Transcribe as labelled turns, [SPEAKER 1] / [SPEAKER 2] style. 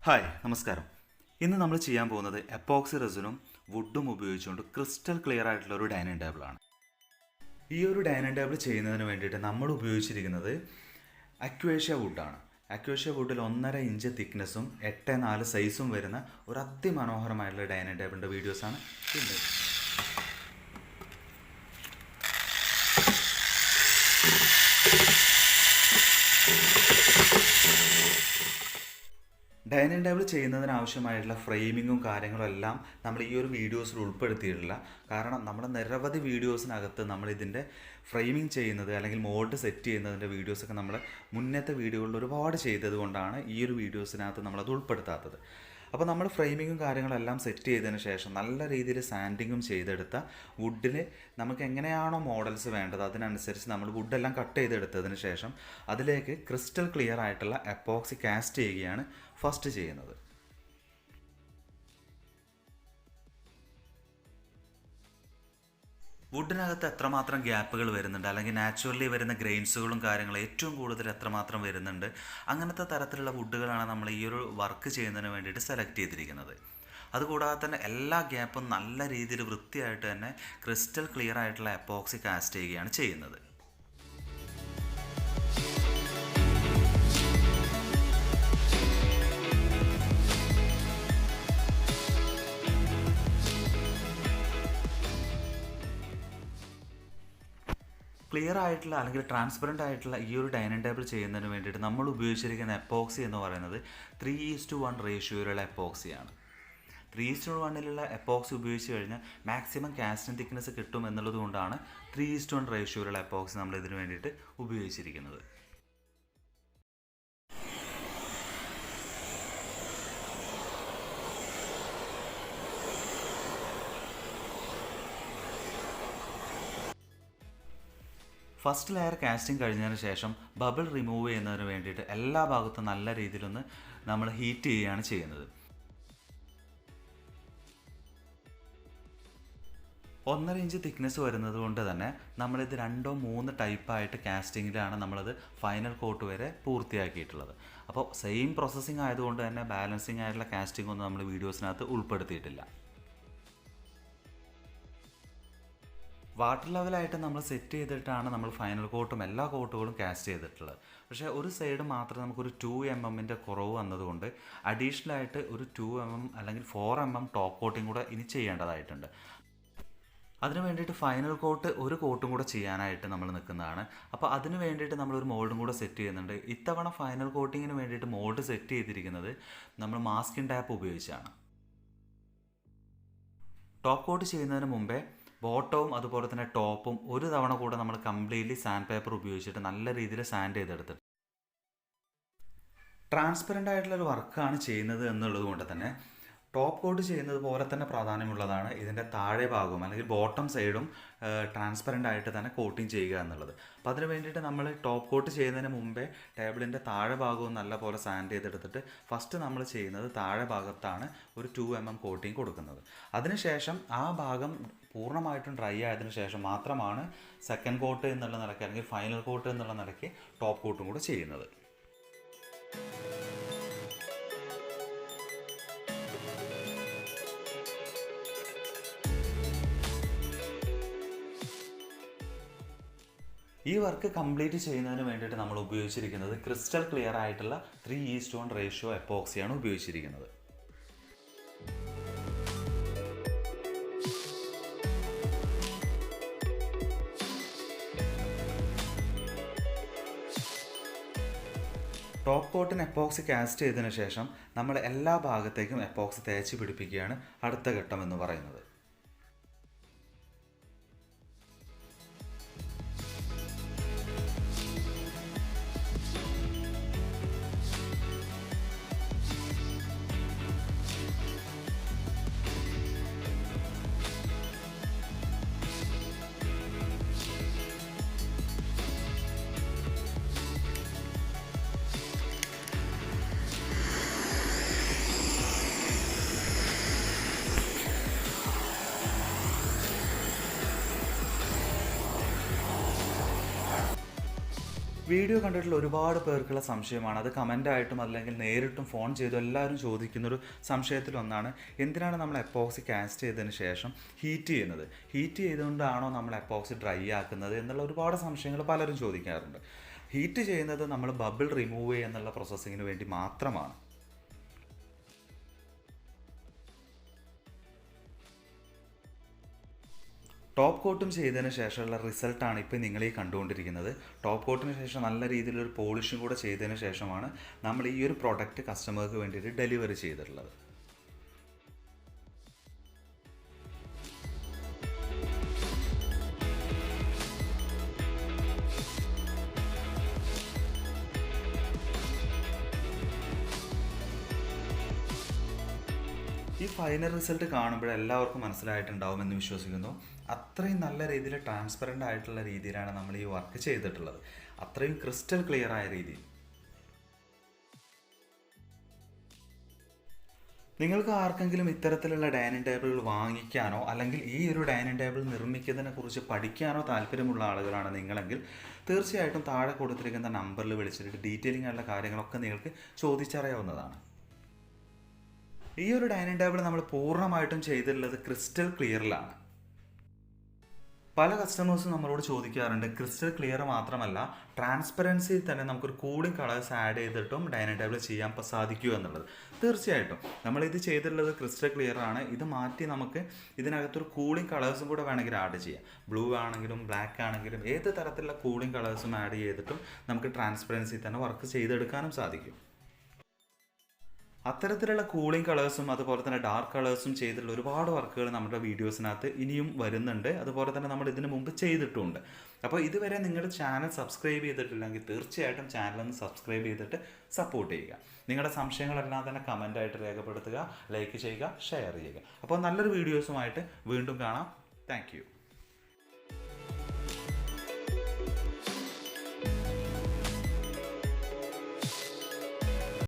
[SPEAKER 1] Hi നമസ്കാരം. ഇന്ന് നമ്മൾ ചെയ്യാൻ പോകുന്നത് എപ്പോക്സി റെസിനും വുഡും ഉപയോഗിച്ചുകൊണ്ട് ക്രിസ്റ്റൽ ക്ലിയർ ആയിട്ടുള്ള ഒരു ഡൈനിങ് ടേബിളാണ്. ഈ ഒരു ഡൈനിങ് ടേബിൾ ചെയ്യുന്നതിന് വേണ്ടിയിട്ട് നമ്മൾ ഉപയോഗിച്ചിരിക്കുന്നത് അക്വേഷ്യ വുഡാണ്. അക്വേഷ്യ വുഡിൽ 1.5 ഇഞ്ച് തിക്നെസ്സും 8.4 സൈസും വരുന്ന ഒരു അതിമനോഹരമായിട്ടുള്ള ഡൈനിങ് ടേബിളിൻ്റെ വീഡിയോസാണ് ഇത്. ഡൈനിങ് ടേബിൾ ചെയ്യുന്നതിന് ആവശ്യമായിട്ടുള്ള ഫ്രെയിമിങ്ങും കാര്യങ്ങളും എല്ലാം നമ്മൾ ഈ ഒരു വീഡിയോസിൽ ഉൾപ്പെടുത്തിയിട്ടില്ല. കാരണം നമ്മുടെ നിരവധി വീഡിയോസിനകത്ത് നമ്മളിതിൻ്റെ ഫ്രെയിമിങ് ചെയ്യുന്നത് അല്ലെങ്കിൽ മോൾഡ് സെറ്റ് ചെയ്യുന്നതിൻ്റെ വീഡിയോസൊക്കെ നമ്മൾ മുന്നത്തെ വീഡിയോകളിൽ ഒരുപാട് ചെയ്തത് കൊണ്ടാണ് ഈ ഒരു വീഡിയോസിനകത്ത് നമ്മളത് ഉൾപ്പെടുത്താത്തത്. അപ്പോൾ നമ്മൾ ഫ്രെയിമിങ്ങും കാര്യങ്ങളെല്ലാം സെറ്റ് ചെയ്തതിന് ശേഷം നല്ല രീതിയിൽ സാൻഡിങ്ങും ചെയ്തെടുത്ത വുഡിന് നമുക്ക് എങ്ങനെയാണോ മോഡൽസ് വേണ്ടത് അതിനനുസരിച്ച് നമ്മൾ വുഡെല്ലാം കട്ട് ചെയ്തെടുത്തതിന് ശേഷം അതിലേക്ക് ക്രിസ്റ്റൽ ക്ലിയർ ആയിട്ടുള്ള എപ്പോക്സി കാസ്റ്റ് ചെയ്യുകയാണ് ഫസ്റ്റ് ചെയ്യുന്നത്. വുഡിനകത്ത് എത്രമാത്രം ഗ്യാപ്പുകൾ വരുന്നുണ്ട്, അല്ലെങ്കിൽ നാച്ചുറലി വരുന്ന ഗ്രെയിൻസുകളും കാര്യങ്ങളും ഏറ്റവും കൂടുതൽ എത്രമാത്രം വരുന്നുണ്ട്, അങ്ങനത്തെ തരത്തിലുള്ള വുഡുകളാണ് നമ്മൾ ഈ ഒരു വർക്ക് ചെയ്യുന്നതിന് വേണ്ടിയിട്ട് സെലക്ട് ചെയ്തിരിക്കുന്നത്. അതുകൂടാതെ തന്നെ എല്ലാ ഗ്യാപ്പും നല്ല രീതിയിൽ വൃത്തിയായിട്ട് തന്നെ ക്രിസ്റ്റൽ ക്ലിയർ ആയിട്ടുള്ള എപ്പോക്സി കാസ്റ്റ് ചെയ്യുകയാണ് ചെയ്യുന്നത്. ക്ലിയർ ആയിട്ടുള്ള അല്ലെങ്കിൽ ട്രാൻസ്പെറൻ്റ് ആയിട്ടുള്ള ഈ ഒരു ഡൈനിങ് ടേബിൾ ചെയ്യുന്നതിന് വേണ്ടിയിട്ട് നമ്മൾ ഉപയോഗിച്ചിരിക്കുന്ന എപ്പോക്സി എന്ന് പറയുന്നത് 3:1 റേഷ്യോയിലുള്ള എപ്പോക്സിയാണ്. 3:1 എപ്പോക്സി ഉപയോഗിച്ച് കഴിഞ്ഞാൽ മാക്സിമം കാസ്റ്റിംഗ് തിക്നെസ് കിട്ടും എന്നുള്ളത് കൊണ്ടാണ് 3:1 റേഷ്യോയിലുള്ള എപ്പോക്സി നമ്മൾ ഇതിന് വേണ്ടിയിട്ട് ഉപയോഗിച്ചിരിക്കുന്നത്. ഫസ്റ്റ് ലെയർ കാസ്റ്റിംഗ് കഴിഞ്ഞതിന് ശേഷം ബബിൾ റിമൂവ് ചെയ്യുന്നതിന് വേണ്ടിയിട്ട് എല്ലാ ഭാഗത്തും നല്ല രീതിയിലൊന്ന് നമ്മൾ ഹീറ്റ് ചെയ്യുകയാണ് ചെയ്യുന്നത്. 1.5 ഇഞ്ച് തിക്നെസ് വരുന്നത് കൊണ്ട് തന്നെ നമ്മളിത് 2-3 ടൈപ്പായിട്ട് കാസ്റ്റിങ്ങിലാണ് നമ്മളത് ഫൈനൽ കോട്ട് വരെ പൂർത്തിയാക്കിയിട്ടുള്ളത്. അപ്പോൾ സെയിം പ്രോസസ്സിങ് ആയതുകൊണ്ട് തന്നെ ബാലൻസിങ് ആയിട്ടുള്ള കാസ്റ്റിംഗ് ഒന്നും നമ്മൾ വീഡിയോസിനകത്ത് ഉൾപ്പെടുത്തിയിട്ടില്ല. വാട്ടർ ലെവലായിട്ട് നമ്മൾ സെറ്റ് ചെയ്തിട്ടാണ് നമ്മൾ ഫൈനൽ കോട്ടും എല്ലാ കോട്ടുകളും കാസ്റ്റ് ചെയ്തിട്ടുള്ളത്. പക്ഷേ ഒരു സൈഡ് മാത്രം നമുക്കൊരു 2 mm കുറവ് വന്നതുകൊണ്ട് അഡീഷണൽ ആയിട്ട് ഒരു 2 mm അല്ലെങ്കിൽ 4 mm ടോപ്പ് കോട്ടിങ് കൂടെ ഇനി ചെയ്യേണ്ടതായിട്ടുണ്ട്. അതിന് വേണ്ടിയിട്ട് ഫൈനൽ കോട്ട് ഒരു കോട്ടും കൂടെ ചെയ്യാനായിട്ട് നമ്മൾ നിൽക്കുന്നതാണ്. അപ്പോൾ അതിന് വേണ്ടിയിട്ട് നമ്മളൊരു മോൾഡും കൂടെ സെറ്റ് ചെയ്യുന്നുണ്ട്. ഇത്തവണ ഫൈനൽ കോട്ടിങ്ങിന് വേണ്ടിയിട്ട് മോൾഡ് സെറ്റ് ചെയ്തിരിക്കുന്നത് നമ്മൾ മാസ്കിൻ ടാപ്പ് ഉപയോഗിച്ചാണ്. ടോപ്പ് കോട്ട് ചെയ്യുന്നതിന് മുമ്പേ ബോട്ടവും അതുപോലെ തന്നെ ടോപ്പും ഒരു തവണ കൂടെ നമ്മൾ കംപ്ലീറ്റ്ലി സാൻഡ് പേപ്പർ ഉപയോഗിച്ചിട്ട് നല്ല രീതിയിൽ സാൻഡ് ചെയ്തെടുത്തിട്ട് ട്രാൻസ്പെറൻ്റ് ആയിട്ടുള്ളൊരു വർക്കാണ് ചെയ്യുന്നത് എന്നുള്ളത് കൊണ്ട് തന്നെ ടോപ്പ് കോട്ട് ചെയ്യുന്നത് പോലെ തന്നെ പ്രാധാന്യമുള്ളതാണ് ഇതിൻ്റെ താഴെ ഭാഗവും അല്ലെങ്കിൽ ബോട്ടം സൈഡും ട്രാൻസ്പെറൻ്റ് ആയിട്ട് തന്നെ കോട്ടിങ് ചെയ്യുക എന്നുള്ളത്. അപ്പോൾ അതിന് വേണ്ടിയിട്ട് നമ്മൾ ടോപ്പ് കോട്ട് ചെയ്യുന്നതിന് മുമ്പേ ടേബിളിൻ്റെ താഴെ ഭാഗവും നല്ല പോലെ സാൻഡ് ചെയ്തെടുത്തിട്ട് ഫസ്റ്റ് നമ്മൾ ചെയ്യുന്നത് താഴെ ഭാഗത്താണ് ഒരു 2 mm കോട്ടിങ് കൊടുക്കുന്നത്. അതിനുശേഷം ആ ഭാഗം പൂർണ്ണമായിട്ടും ഡ്രൈ ആയതിനു ശേഷം മാത്രമാണ് സെക്കൻഡ് കോട്ട് എന്നുള്ള നിലയ്ക്ക് അല്ലെങ്കിൽ ഫൈനൽ കോട്ട് എന്നുള്ള നിലയ്ക്ക് ടോപ്പ് കോട്ടും കൂടെ ചെയ്യുന്നത്. ഈ വർക്ക് കംപ്ലീറ്റ് ചെയ്യുന്നതിന് വേണ്ടിയിട്ട് നമ്മൾ ഉപയോഗിച്ചിരിക്കുന്നത് ക്രിസ്റ്റൽ ക്ലിയർ ആയിട്ടുള്ള 3:1 റേഷ്യോ എപ്പോക്സിയാണ് ഉപയോഗിച്ചിരിക്കുന്നത്. ടോപ്പ് കോട്ടിന് എപ്പോക്സി കാസ്റ്റ് ചെയ്തതിന് ശേഷം നമ്മൾ എല്ലാ ഭാഗത്തേക്കും എപ്പോക്സി തേച്ച് പിടിപ്പിക്കുകയാണ് അടുത്ത ഘട്ടം എന്ന് പറയുന്നത്. വീഡിയോ കണ്ടിട്ടുള്ള ഒരുപാട് പേർക്കുള്ള സംശയമാണ്. അത് കമൻ്റായിട്ടും അല്ലെങ്കിൽ നേരിട്ടും ഫോൺ ചെയ്തും എല്ലാവരും ചോദിക്കുന്നൊരു സംശയത്തിലൊന്നാണ്, എന്തിനാണ് നമ്മൾ എപ്പോക്സി കാസ്റ്റ് ചെയ്തതിന് ശേഷം ഹീറ്റ് ചെയ്യുന്നത്? ഹീറ്റ് ചെയ്തുകൊണ്ടാണോ നമ്മൾ എപ്പോക്സി ഡ്രൈ ആക്കുന്നത് എന്നുള്ള ഒരുപാട് സംശയങ്ങൾ പലരും ചോദിക്കാറുണ്ട്. ഹീറ്റ് ചെയ്യുന്നത് നമ്മൾ ബബിൾ റിമൂവ് ചെയ്യുക എന്നുള്ള പ്രോസസ്സിങ്ങിന് വേണ്ടി മാത്രമാണ്. ടോപ്പ് കോട്ടും ചെയ്തതിന് ശേഷമുള്ള റിസൾട്ടാണ് ഇപ്പോൾ നിങ്ങൾ ഈ കണ്ടുകൊണ്ടിരിക്കുന്നത്. ടോപ്പ് കോട്ടിന് ശേഷം നല്ല രീതിയിലൊരു പോളിഷും കൂടെ ചെയ്തതിന് ശേഷമാണ് നമ്മൾ ഈ ഒരു പ്രൊഡക്റ്റ് കസ്റ്റമർക്ക് വേണ്ടിയിട്ട് ഡെലിവറി ചെയ്തിട്ടുള്ളത്. ഈ ഫൈനൽ റിസൾട്ട് കാണുമ്പോൾ എല്ലാവർക്കും മനസ്സിലായിട്ടുണ്ടാവുമെന്ന് വിശ്വസിക്കുന്നു. അത്രയും നല്ല രീതിയിൽ ട്രാൻസ്പെറൻ്റ് ആയിട്ടുള്ള രീതിയിലാണ് നമ്മൾ ഈ വർക്ക് ചെയ്തിട്ടുള്ളത്. അത്രയും ക്രിസ്റ്റൽ ക്ലിയർ ആയ രീതിയിൽ. നിങ്ങൾക്ക് ആർക്കെങ്കിലും ഇത്തരത്തിലുള്ള ഡൈനിങ് ടേബിൾ വാങ്ങിക്കാനോ അല്ലെങ്കിൽ ഈ ഒരു ഡൈനിങ് ടേബിൾ നിർമ്മിക്കുന്നതിനെ കുറിച്ച് പഠിക്കാനോ താല്പര്യമുള്ള ആളുകളാണ് നിങ്ങളെങ്കിൽ തീർച്ചയായിട്ടും താഴെ കൊടുത്തിരിക്കുന്ന നമ്പറിൽ വിളിച്ചിട്ട് ഡീറ്റെയിലിംഗ് ആയിട്ടുള്ള കാര്യങ്ങളൊക്കെ നിങ്ങൾക്ക് ചോദിച്ചറിയാവുന്നതാണ്. ഈ ഒരു ഡൈനിങ് ടേബിൾ നമ്മൾ പൂർണ്ണമായിട്ടും ചെയ്തിട്ടുള്ളത് ക്രിസ്റ്റൽ ക്ലിയറിലാണ്. പല കസ്റ്റമേഴ്സും നമ്മളോട് ചോദിക്കാറുണ്ട്, ക്രിസ്റ്റൽ ക്ലിയർ മാത്രമല്ല ട്രാൻസ്പെറൻസി തന്നെ നമുക്കൊരു കൂളിംഗ് കളേഴ്സ് ആഡ് ചെയ്തിട്ടും ഡൈനിങ് ടേബിൾ ചെയ്യാൻ സാധിക്കുമോ എന്നുള്ളത്. തീർച്ചയായിട്ടും നമ്മളിത് ചെയ്തിട്ടുള്ളത് ക്രിസ്റ്റൽ ക്ലിയർ ആണ്. ഇത് മാറ്റി നമുക്ക് ഇതിനകത്തൊരു കൂളിംഗ് കളേഴ്സും കൂടെ വേണമെങ്കിൽ ആഡ് ചെയ്യാം. ബ്ലൂ ആണെങ്കിലും ബ്ലാക്ക് ആണെങ്കിലും ഏത് തരത്തിലുള്ള കൂളിംഗ് കളേഴ്സും ആഡ് ചെയ്തിട്ടും നമുക്ക് ട്രാൻസ്പെറൻസി തന്നെ വർക്ക് ചെയ്തെടുക്കാനും സാധിക്കും. അത്തരത്തിലുള്ള കൂളിംഗ് കളേഴ്സും അതുപോലെ തന്നെ ഡാർക്ക് കളേഴ്സും ചെയ്തിട്ടുള്ള ഒരുപാട് വർക്കുകൾ നമ്മുടെ വീഡിയോസിനകത്ത് ഇനിയും വരുന്നുണ്ട്. അതുപോലെ തന്നെ നമ്മൾ ഇതിനു മുമ്പ് ചെയ്തിട്ടുണ്ട്. അപ്പോൾ ഇതുവരെ നിങ്ങളുടെ ചാനൽ സബ്സ്ക്രൈബ് ചെയ്തിട്ടില്ലെങ്കിൽ തീർച്ചയായിട്ടും ചാനലൊന്ന് സബ്സ്ക്രൈബ് ചെയ്തിട്ട് സപ്പോർട്ട് ചെയ്യുക. നിങ്ങളുടെ സംശയങ്ങളെല്ലാം തന്നെ കമൻ്റായിട്ട് രേഖപ്പെടുത്തുക, ലൈക്ക് ചെയ്യുക, ഷെയർ ചെയ്യുക. അപ്പോൾ നല്ലൊരു വീഡിയോസുമായിട്ട് വീണ്ടും കാണാം. താങ്ക്